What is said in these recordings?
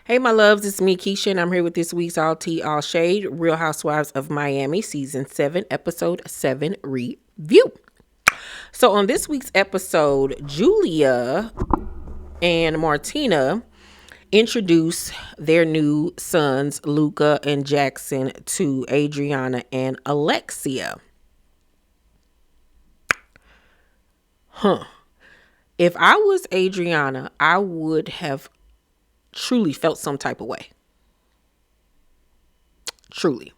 Hey, my loves, it's me, Keisha, and I'm here with this week's All Tea, All Shade, Real Housewives of Miami, Season 7, Episode 7 review. So, on this week's episode, Julia and Martina introduce their new sons, Luca and Jackson, to Adriana and Alexia. If I was Adriana, I would have truly felt some type of way. Truly.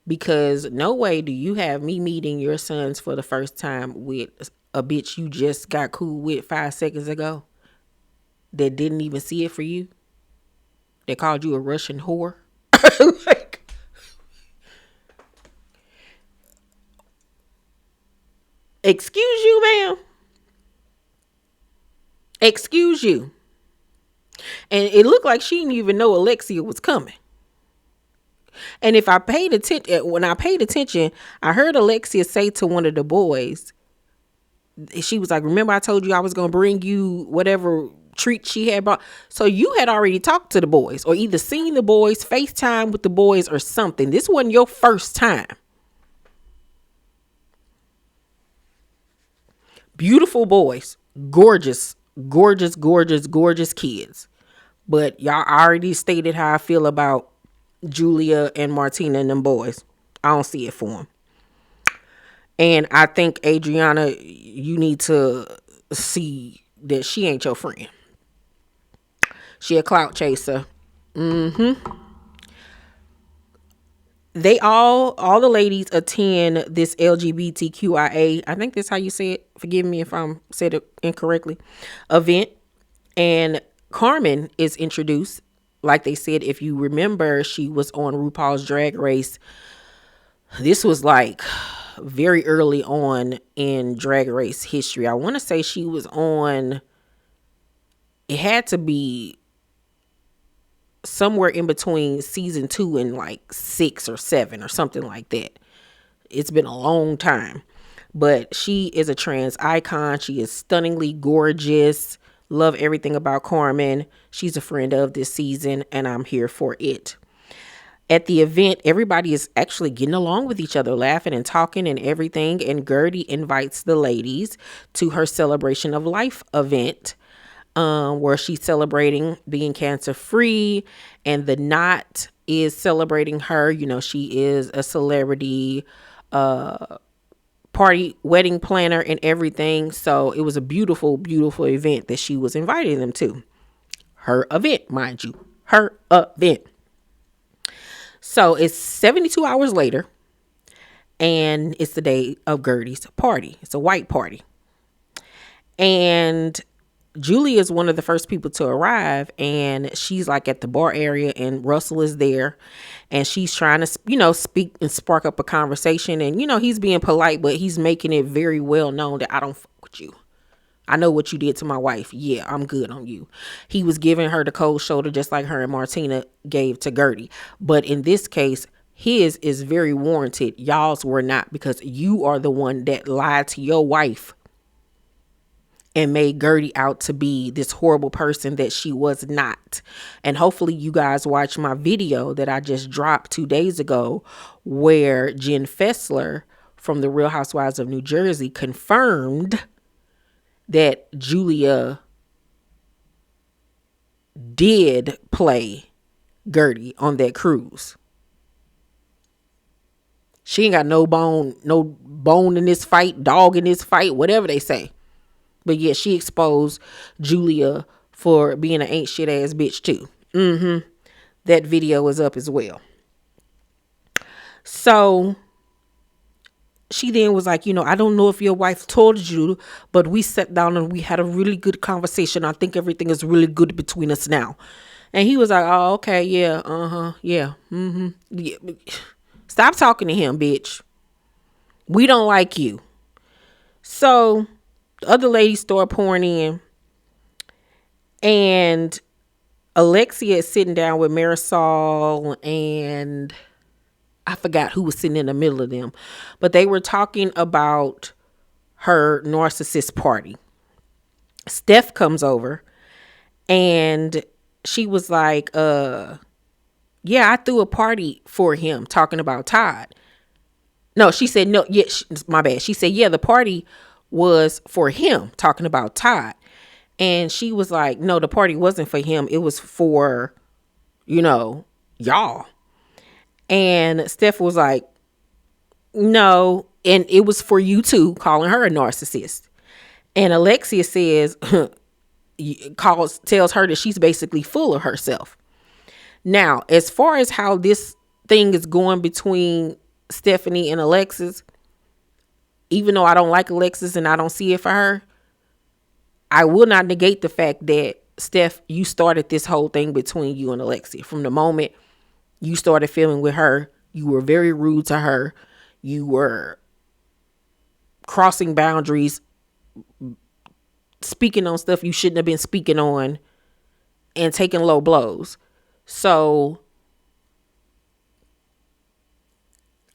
Because no way do you have me meeting your sons for the first time with a bitch you just got cool with 5 seconds ago that didn't even see it for you. They called you a Russian whore. Like, excuse you, ma'am. Excuse you. And it looked like she didn't even know Alexia was coming. And if I paid attention, when I paid attention, I heard Alexia say to one of the boys, she was like, remember I told you I was going to bring you whatever treat she had brought. So you had already talked to the boys or either seen the boys, FaceTime with the boys or something. This wasn't your first time. Beautiful boys. Gorgeous, gorgeous, gorgeous, gorgeous kids. But y'all already stated how I feel about Julia and Martina and them boys. I don't see it for them. And I think, Adriana, you need to see that she ain't your friend. She a clout chaser. They all the ladies attend this LGBTQIA, I think that's how you say it. Forgive me if I'm said it incorrectly. Event. And Carmen is introduced. Like they said, if you remember, she was on RuPaul's Drag Race. This was like very early on in Drag Race history. I want to say she was on, it had to be somewhere in between season 2 and like 6 or 7 or something like that. It's been a long time. But she is a trans icon. She is stunningly gorgeous. Love everything about Carmen. She's a friend of this season, and I'm here for it. At the event, everybody is actually getting along with each other, laughing and talking and everything. And Gertie invites the ladies to her celebration of life event, where she's celebrating being cancer free, and the knot is celebrating her. You know, she is a celebrity party wedding planner and everything. So it was a beautiful, beautiful event that she was inviting them to. Her event, mind you. Her event. So it's 72 hours later, and it's the day of Gertie's party. It's a white party. And Julie is one of the first people to arrive, and she's like at the bar area, and Russell is there, and she's trying to, speak and spark up a conversation. And, he's being polite, but he's making it very well known that I don't fuck with you. I know what you did to my wife. Yeah, I'm good on you. He was giving her the cold shoulder just like her and Martina gave to Gertie. But in this case, his is very warranted. Y'all's were not, because you are the one that lied to your wife and made Gertie out to be this horrible person that she was not. And hopefully you guys watch my video that I just dropped 2 days ago, where Jen Fessler from the Real Housewives of New Jersey confirmed that Julia did play Gertie on that cruise. She ain't got no bone in this fight, dog in this fight, whatever they say. But yeah, she exposed Julia for being an ain't shit ass bitch too. That video is up as well. So she then was like, I don't know if your wife told you, but we sat down and we had a really good conversation. I think everything is really good between us now. And he was like, oh, okay, yeah, yeah, yeah. Stop talking to him, bitch. We don't like you. So the other ladies start pouring in, and Alexia is sitting down with Marisol, and I forgot who was sitting in the middle of them, but they were talking about her narcissist party. Steph comes over, and she was like, yeah, I threw a party for him, talking about Todd. No, she said, no, yeah, my bad. She said, yeah, the party was for him, talking about Todd. And she was like, no, the party wasn't for him. It was for, y'all. And Steph was like, no, and it was for you too, calling her a narcissist. And Alexia says, tells her that she's basically full of herself. Now, as far as how this thing is going between Stephanie and Alexis, even though I don't like Alexis and I don't see it for her, I will not negate the fact that, Steph, you started this whole thing between you and Alexia. From the moment you started filming with her, you were very rude to her. You were crossing boundaries, speaking on stuff you shouldn't have been speaking on, and taking low blows. So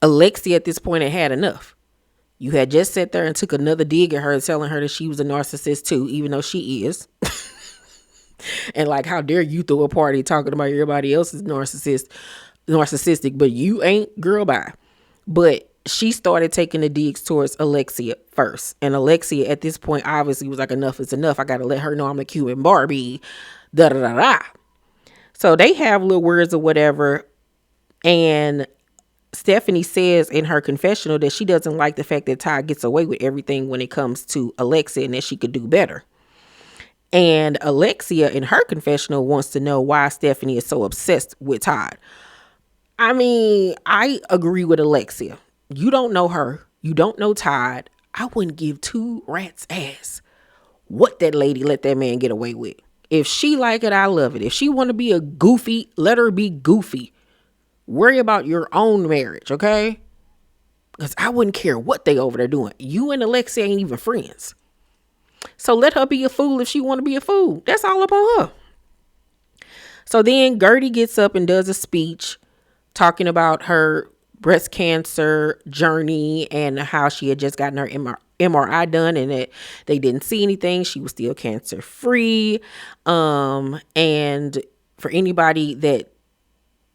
Alexia at this point had enough. You had just sat there and took another dig at her, telling her that she was a narcissist too, even though she is. And like, how dare you throw a party talking about everybody else's narcissistic, but you ain't, girl, bye. But she started taking the digs towards Alexia first. And Alexia at this point obviously was like, enough is enough. I got to let her know I'm a Cuban Barbie. Da da da da. So they have little words or whatever. And Stephanie says in her confessional that she doesn't like the fact that Todd gets away with everything when it comes to Alexia and that she could do better. And Alexia in her confessional wants to know why Stephanie is so obsessed with Todd. I mean, I agree with Alexia. You don't know her. You don't know Todd. I wouldn't give two rats ass what that lady let that man get away with. If she like it, I love it. If she want to be a goofy, let her be goofy. Worry about your own marriage, okay? Because I wouldn't care what they over there doing. You and Alexia ain't even friends. So let her be a fool if she want to be a fool. That's all up on her. So then Gertie gets up and does a speech talking about her breast cancer journey and how she had just gotten her MRI done and that they didn't see anything. She was still cancer free. And for anybody that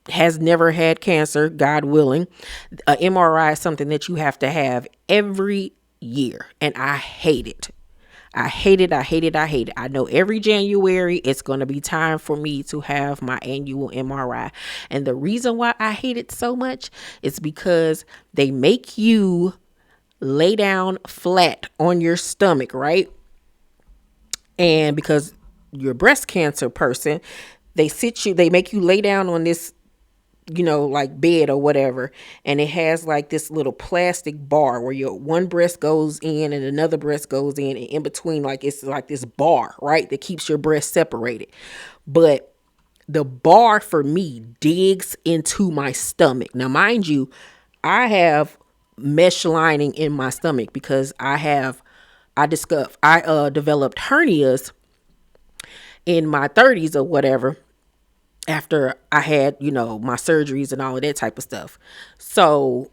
has never had cancer, God willing, a MRI is something that you have to have every year. And I hate it. I hate it. I know every January it's going to be time for me to have my annual MRI. And the reason why I hate it so much is because they make you lay down flat on your stomach, right? And because you're a breast cancer person, they make you lay down on this, like bed or whatever. And it has like this little plastic bar where your one breast goes in and another breast goes in. And in between, like, it's like this bar, right? That keeps your breast separated. But the bar for me digs into my stomach. Now, mind you, I have mesh lining in my stomach because I developed hernias in my 30s or whatever, after I had, my surgeries and all of that type of stuff. So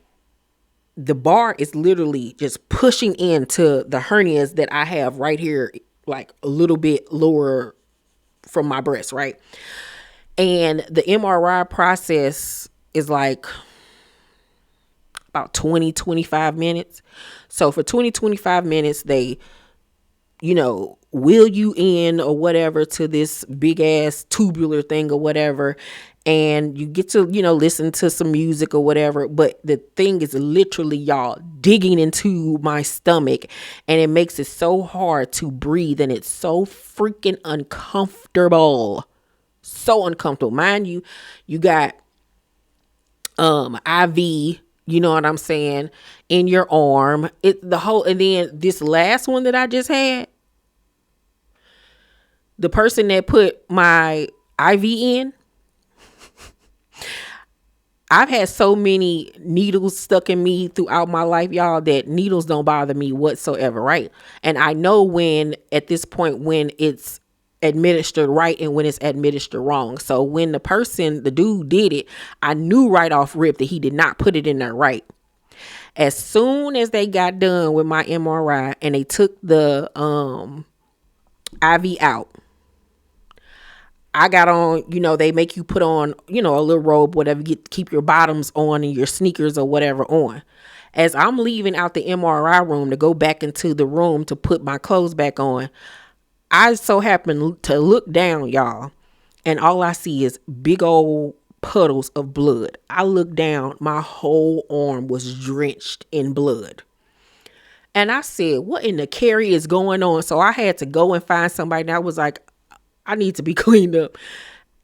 the bar is literally just pushing into the hernias that I have right here, like a little bit lower from my breast, right? And the MRI process is like about 25 minutes. So for 25 minutes, they, wheel you in or whatever to this big ass tubular thing or whatever. And you get to, listen to some music or whatever. But the thing is literally, y'all, digging into my stomach. And it makes it so hard to breathe. And it's so freaking uncomfortable. So uncomfortable. Mind you, you got IV, you know what I'm saying, in your arm. And then this last one that I just had, the person that put my IV in, I've had so many needles stuck in me throughout my life, y'all, that needles don't bother me whatsoever, right? And I know when, at this point, when it's administered right and when it's administered wrong. So when the dude did it, I knew right off rip that he did not put it in there right. As soon as they got done with my MRI and they took the IV out, I got on, they make you put on, a little robe, whatever, keep your bottoms on and your sneakers or whatever on. As I'm leaving out the MRI room to go back into the room to put my clothes back on, I so happen to look down, y'all, and all I see is big old puddles of blood. I look down, my whole arm was drenched in blood. And I said, what in the carry is going on? So I had to go and find somebody. And I was like, I need to be cleaned up.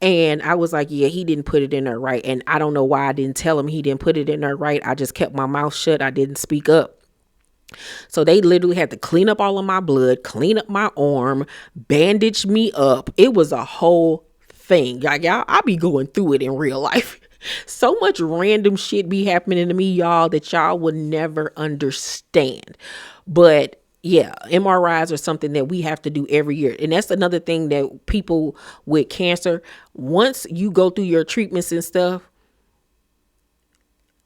And I was like, yeah, he didn't put it in there right. And I don't know why I didn't tell him he didn't put it in there right. I just kept my mouth shut. I didn't speak up. So they literally had to clean up all of my blood, clean up my arm, bandage me up. It was a whole thing. Like, y'all, I be going through it in real life. So much random shit be happening to me, y'all, that y'all would never understand. But yeah, MRIs are something that we have to do every year. And that's another thing that people with cancer, once you go through your treatments and stuff,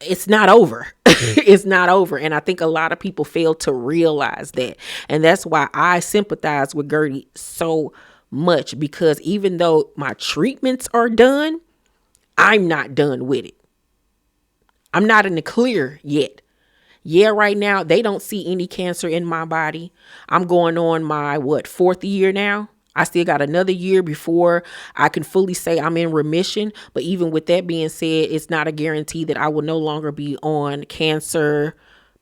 it's not over. It's not over. And I think a lot of people fail to realize that. And that's why I sympathize with Gertie so much, because even though my treatments are done, I'm not done with it. I'm not in the clear yet. Yeah, right now, they don't see any cancer in my body. I'm going on my, fourth year now? I still got another year before I can fully say I'm in remission. But even with that being said, it's not a guarantee that I will no longer be on cancer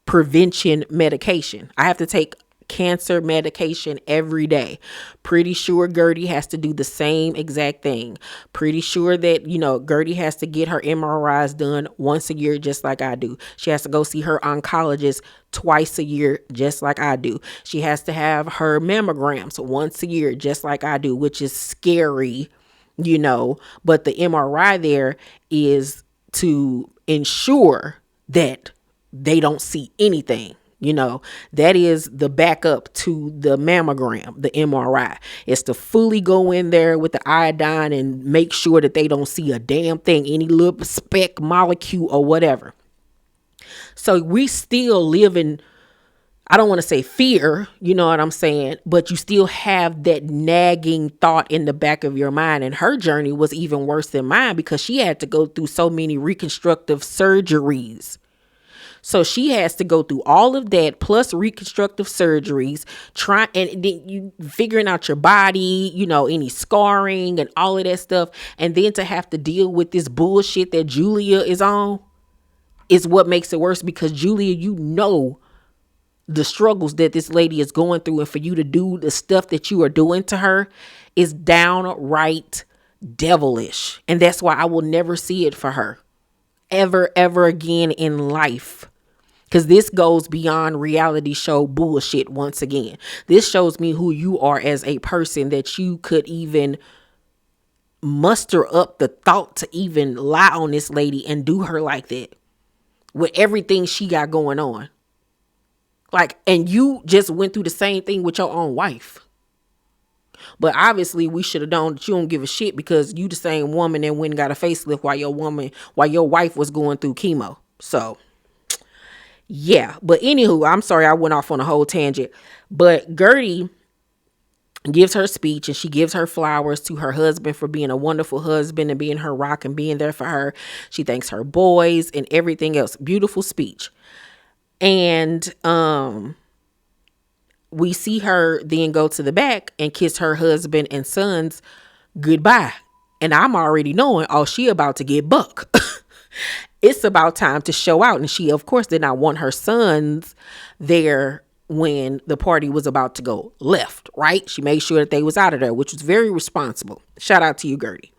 prevention medication. I have to take cancer medication every day. Pretty sure Gertie has to do the same exact thing. Pretty sure that, Gertie has to get her MRIs done once a year, just like I do. She has to go see her oncologist twice a year, just like I do. She has to have her mammograms once a year, just like I do, which is scary, but the MRI there is to ensure that they don't see anything. That is the backup to the mammogram, the MRI. It's to fully go in there with the iodine and make sure that they don't see a damn thing, any little speck, molecule, or whatever. So we still live in, I don't want to say fear, you know what I'm saying? But you still have that nagging thought in the back of your mind. And her journey was even worse than mine, because she had to go through so many reconstructive surgeries. So she has to go through all of that plus reconstructive surgeries, and then you figuring out your body, any scarring and all of that stuff. And then to have to deal with this bullshit that Julia is on is what makes it worse, because Julia, the struggles that this lady is going through, and for you to do the stuff that you are doing to her is downright devilish. And that's why I will never see it for her ever again in life. Because this goes beyond reality show bullshit once again. This shows me who you are as a person, that you could even muster up the thought to even lie on this lady and do her like that with everything she got going on. And you just went through the same thing with your own wife. But obviously we should have known that you don't give a shit, because you the same woman that went and got a facelift while your wife was going through chemo. So yeah, but anywho, I'm sorry I went off on a whole tangent. But Gertie gives her speech, and she gives her flowers to her husband for being a wonderful husband and being her rock and being there for her. She thanks her boys and everything else. Beautiful speech. And we see her then go to the back and kiss her husband and sons goodbye. And I'm already knowing, she about to get buck. It's about time to show out. And she, of course, did not want her sons there when the party was about to go left, right? She made sure that they was out of there, which was very responsible. Shout out to you, Gertie.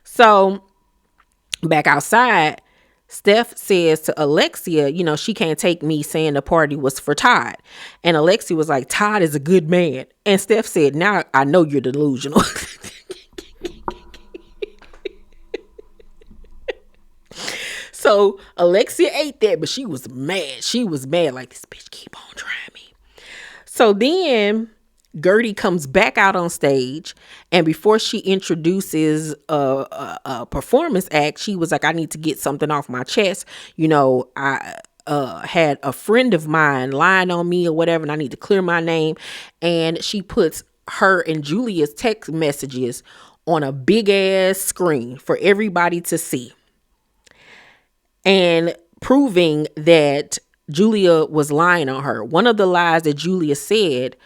So back outside, Steph says to Alexia, she can't take me saying the party was for Todd. And Alexia was like, Todd is a good man. And Steph said, now I know you're delusional. So Alexia ate that, but she was mad. She was mad, like, this bitch keep on trying me. So then Gertie comes back out on stage, and before she introduces a performance act, she was like, I need to get something off my chest. I had a friend of mine lying on me or whatever, and I need to clear my name. And she puts her and Julia's text messages on a big ass screen for everybody to see, and proving that Julia was lying on her. One of the lies that Julia said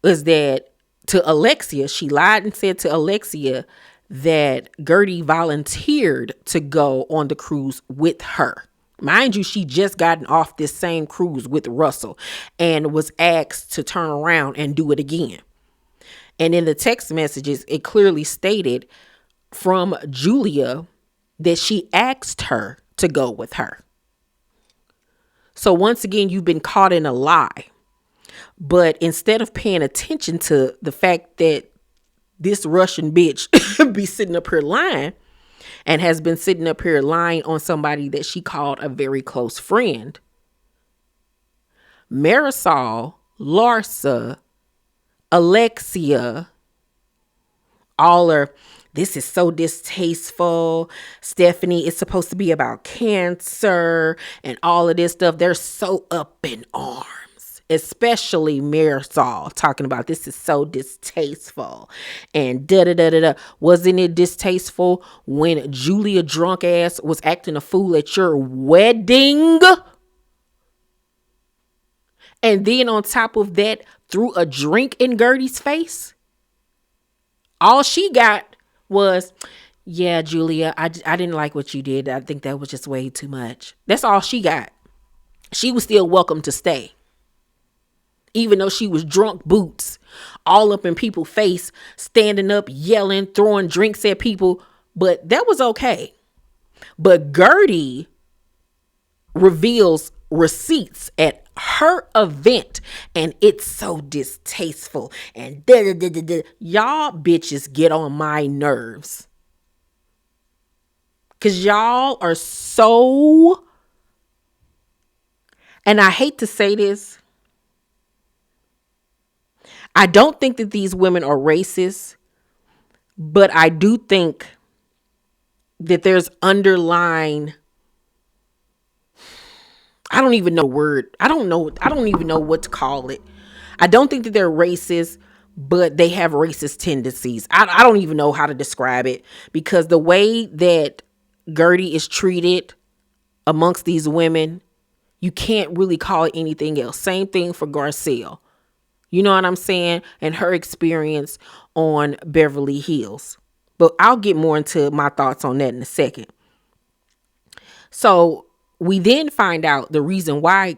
is that to Alexia, she lied and said to Alexia that Gertie volunteered to go on the cruise with her. Mind you, she just gotten off this same cruise with Russell and was asked to turn around and do it again. And in the text messages, it clearly stated from Julia that she asked her to go with her. So once again, you've been caught in a lie. But instead of paying attention to the fact that this Russian bitch be sitting up here lying and has been sitting up here lying on somebody that she called a very close friend, Marisol, Larsa, Alexia, all are, this is so distasteful. Stephanie, it's supposed to be about cancer and all of this stuff. They're so up in arms, especially Marisol, talking about this is so distasteful and da-da-da-da-da. Wasn't it distasteful when Julia drunk ass was acting a fool at your wedding? And then on top of that, threw a drink in Gertie's face? All she got was, yeah, Julia, I didn't like what you did. I think that was just way too much. That's all she got. She was still welcome to stay. Even though she was drunk boots, all up in people's face, standing up, yelling, throwing drinks at people. But that was okay. But Gertie reveals receipts at her event, and it's so distasteful and y'all bitches get on my nerves, because y'all are so, and I hate to say this, I don't think that these women are racist, but I do think that there's underlying, I don't even know word. I don't even know what to call it. I don't think that they're racist, but they have racist tendencies. I don't even know how to describe it, because the way that Gertie is treated amongst these women, you can't really call it anything else. Same thing for Garcelle. You know what I'm saying? And her experience on Beverly Hills. But I'll get more into my thoughts on that in a second. So we then find out the reason why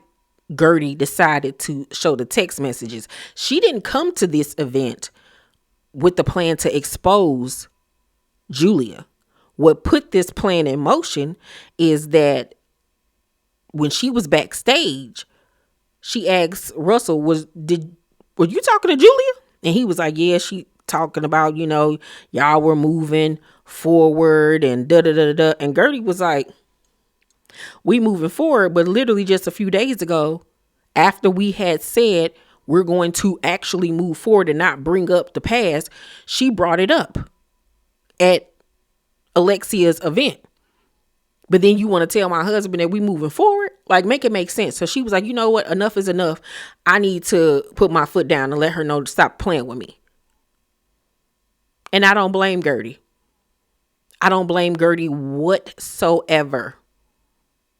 Gertie decided to show the text messages. She didn't come to this event with the plan to expose Julia. What put this plan in motion is that when she was backstage, she asked Russell, were you talking to Julia? And he was like, yeah, she talking about, y'all were moving forward and da-da-da-da. And Gertie was like, we moving forward, but literally just a few days ago, after we had said we're going to actually move forward and not bring up the past, she brought it up at Alexia's event. But then you want to tell my husband that we moving forward? Like, make it make sense. So she was like, you know what? Enough is enough. I need to put my foot down and let her know to stop playing with me. And I don't blame Gertie. I don't blame Gertie whatsoever.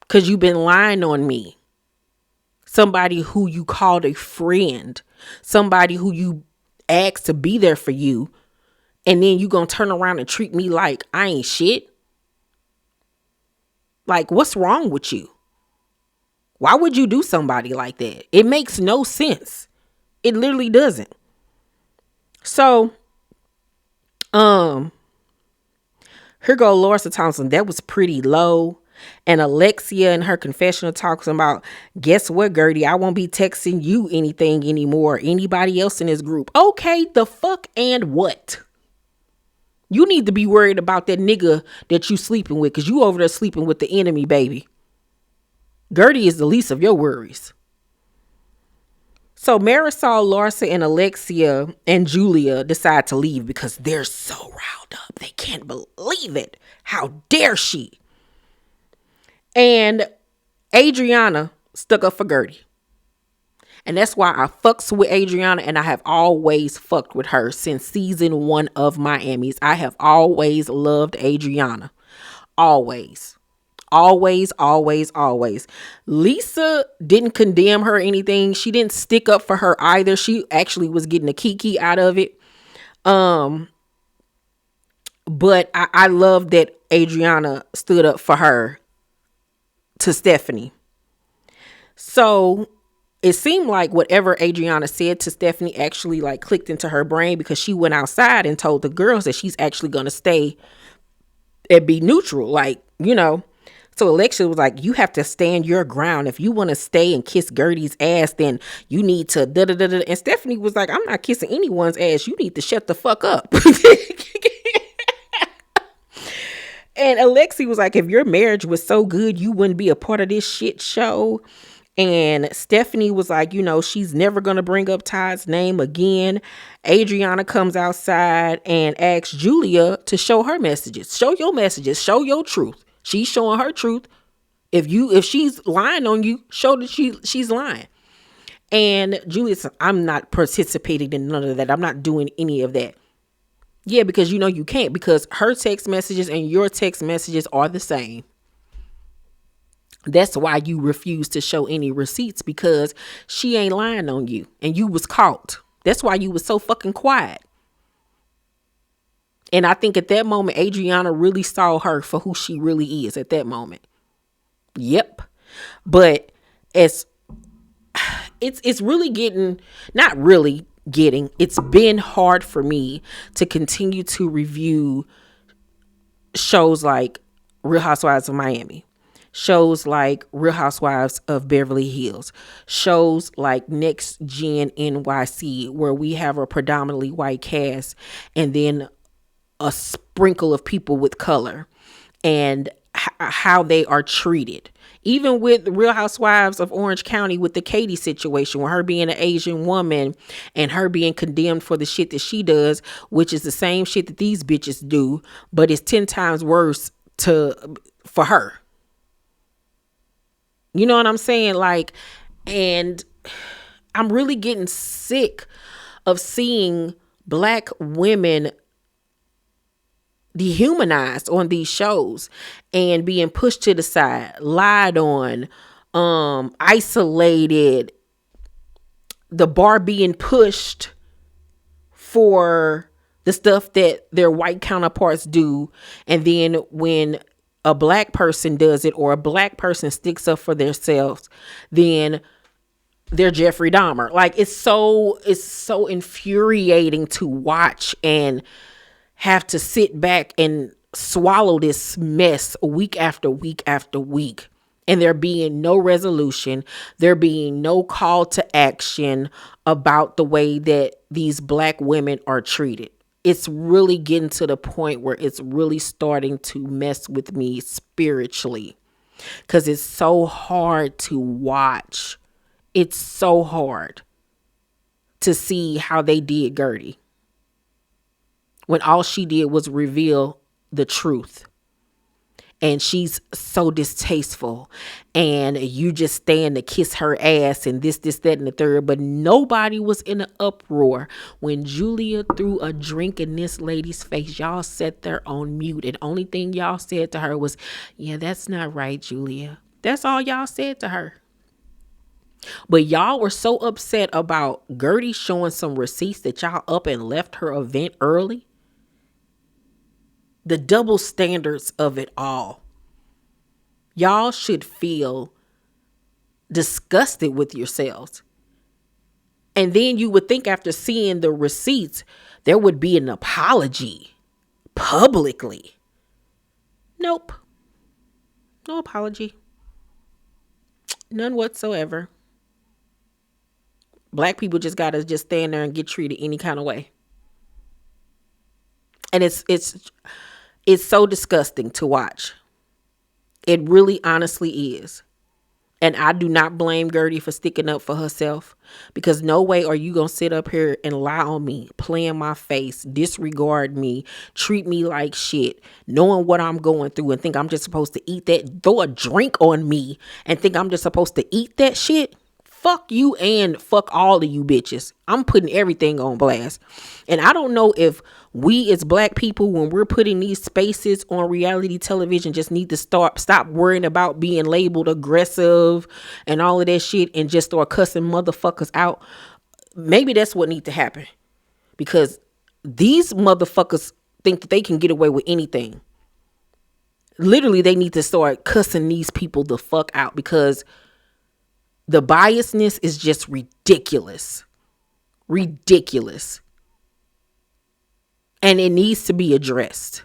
Because you've been lying on me. Somebody who you called a friend. Somebody who you asked to be there for you. And then you gonna turn around and treat me like I ain't shit? Like, what's wrong with you? Why would you do somebody like that? It makes no sense. It literally doesn't. So, here go Larsa Thompson. That was pretty low. And Alexia in her confessional talking about, guess what, Gertie? I won't be texting you anything anymore. Anybody else in this group. Okay, the fuck and what? You need to be worried about that nigga that you sleeping with, because you over there sleeping with the enemy, baby. Gertie is the least of your worries. So Marisol, Larsa, and Alexia and Julia decide to leave because they're so riled up. They can't believe it. How dare she? And Adriana stuck up for Gertie. And that's why I fucks with Adriana, and I have always fucked with her since season 1 of Miami's. I have always loved Adriana. Always. Always, always, always. Lisa didn't condemn her or anything. She didn't stick up for her either. She actually was getting a kiki out of it. But I love that Adriana stood up for her to Stephanie. So it seemed like whatever Adriana said to Stephanie actually like clicked into her brain, because she went outside and told the girls that she's actually going to stay and be neutral. Like, you know, so Alexia was like, you have to stand your ground. If you want to stay and kiss Gertie's ass, then you need to da da da da. And Stephanie was like, I'm not kissing anyone's ass. You need to shut the fuck up. And Alexi was like, if your marriage was so good, you wouldn't be a part of this shit show. And Stephanie was like, you know, she's never going to bring up Todd's name again. Adriana comes outside and asks Julia to show her messages. Show your messages. Show your truth. She's showing her truth. If she's lying on you, show that she's lying. And Julia said, I'm not participating in none of that. I'm not doing any of that. Yeah, because you know you can't, because her text messages and your text messages are the same. That's why you refuse to show any receipts, because she ain't lying on you and you was caught. That's why you was so fucking quiet. And I think at that moment, Adriana really saw her for who she really is at that moment. Yep. But it's really getting, not really getting, it's been hard for me to continue to review shows like Real Housewives of Miami, shows like Real Housewives of Beverly Hills, shows like Next Gen NYC, where we have a predominantly white cast and then a sprinkle of people with color, and how they are treated. Even with Real Housewives of Orange County, with the Katie situation, with her being an Asian woman and her being condemned for the shit that she does, which is the same shit that these bitches do, but it's 10 times worse for her. You know what I'm saying? Like, and I'm really getting sick of seeing Black women dehumanized on these shows and being pushed to the side, lied on, isolated, the bar being pushed for the stuff that their white counterparts do. And then when a Black person does it, or a Black person sticks up for themselves, then they're Jeffrey Dahmer. Like, it's so infuriating to watch and have to sit back and swallow this mess week after week after week. And there being no resolution, there being no call to action about the way that these Black women are treated. It's really getting to the point where it's really starting to mess with me spiritually, because it's so hard to watch. It's so hard to see how they did Gertie, when all she did was reveal the truth. And she's so distasteful, and you just stand to kiss her ass and this, that, and the third. But nobody was in an uproar when Julia threw a drink in this lady's face. Y'all sat there on mute, and only thing y'all said to her was, yeah, that's not right, Julia. That's all y'all said to her. But y'all were so upset about Gertie showing some receipts that y'all up and left her event early. The double standards of it all. Y'all should feel disgusted with yourselves. And then you would think, after seeing the receipts, there would be an apology publicly. Nope. No apology. None whatsoever. Black people just gotta just stand there and get treated any kind of way. And it's so disgusting to watch. It really honestly is. And I do not blame Gertie for sticking up for herself, because no way are you going to sit up here and lie on me, play in my face, disregard me, treat me like shit, knowing what I'm going through, and think I'm just supposed to eat that, throw a drink on me and think I'm just supposed to eat that shit. Fuck you and fuck all of you bitches. I'm putting everything on blast. And I don't know if we as black people, when we're putting these spaces on reality television, just need to stop worrying about being labeled aggressive and all of that shit and just start cussing motherfuckers out. Maybe that's what needs to happen, because these motherfuckers think that they can get away with anything. Literally, they need to start cussing these people the fuck out, because the biasness is just ridiculous. Ridiculous. And it needs to be addressed.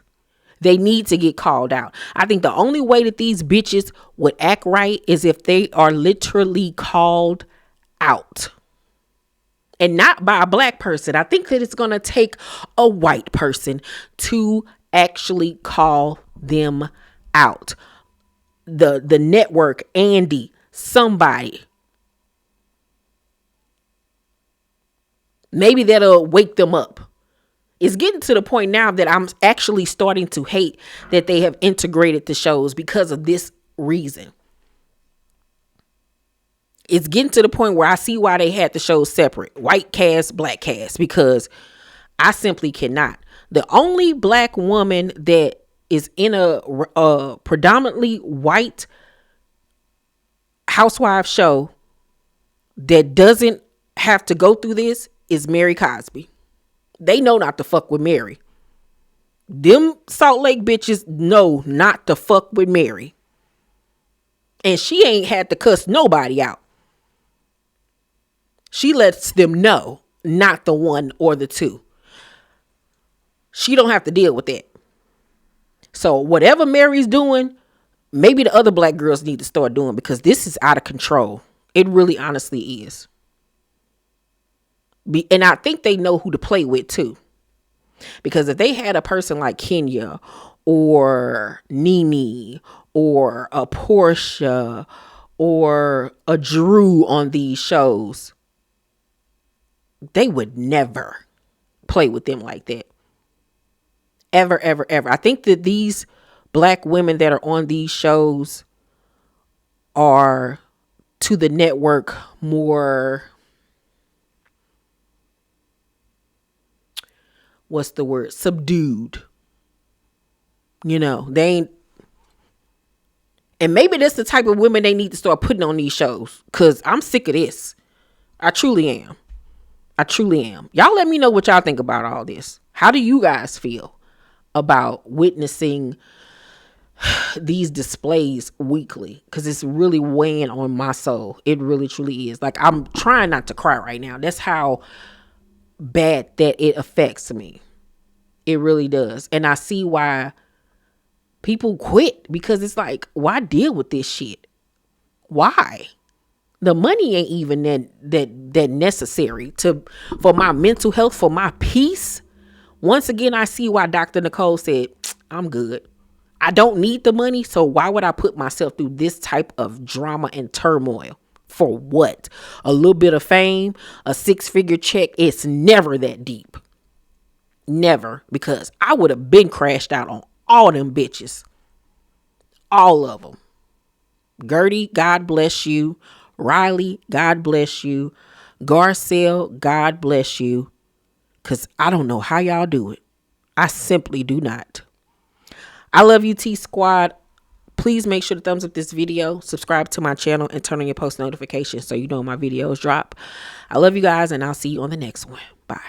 They need to get called out. I think the only way that these bitches would act right is if they are literally called out. And not by a black person. I think that it's going to take a white person to actually call them out. The network, Andy, somebody. Maybe that'll wake them up. It's getting to the point now that I'm actually starting to hate that they have integrated the shows because of this reason. It's getting to the point where I see why they had the shows separate. White cast, black cast. Because I simply cannot. The only black woman that is in a predominantly white housewife show that doesn't have to go through this is Mary Cosby. They know not to fuck with Mary. Them Salt Lake bitches know not to fuck with Mary. And she ain't had to cuss nobody out. She lets them know, not the one or the two. She don't have to deal with that. So whatever Mary's doing, maybe the other black girls need to start doing, because this is out of control. It really honestly is. And I think they know who to play with too. Because if they had a person like Kenya or Nene or a Portia or a Drew on these shows, they would never play with them like that. Ever, ever, ever. I think that these black women that are on these shows are to the network more, what's the word? Subdued. You know, they ain't. And maybe that's the type of women they need to start putting on these shows. Because I'm sick of this. I truly am. I truly am. Y'all let me know what y'all think about all this. How do you guys feel about witnessing these displays weekly? Because it's really weighing on my soul. It really truly is. Like, I'm trying not to cry right now. That's how bad that it affects me. It really does. And I see why people quit, because it's like, why deal with this shit? Why? The money ain't even that necessary for my mental health, for my peace. Once again, I see why Dr. Nicole said, I'm good. I don't need the money, so why would I put myself through this type of drama and turmoil? For what? A little bit of fame, a 6-figure check. It's never that deep. Never. Because I would have been crashed out on all them bitches. All of them. Gertie, God bless you. Riley, God bless you. Garcelle, God bless you. Because I don't know how y'all do it. I simply do not. I love you, T Squad. Please make sure to thumbs up this video, subscribe to my channel, and turn on your post notifications so you know when my videos drop. I love you guys, and I'll see you on the next one. Bye.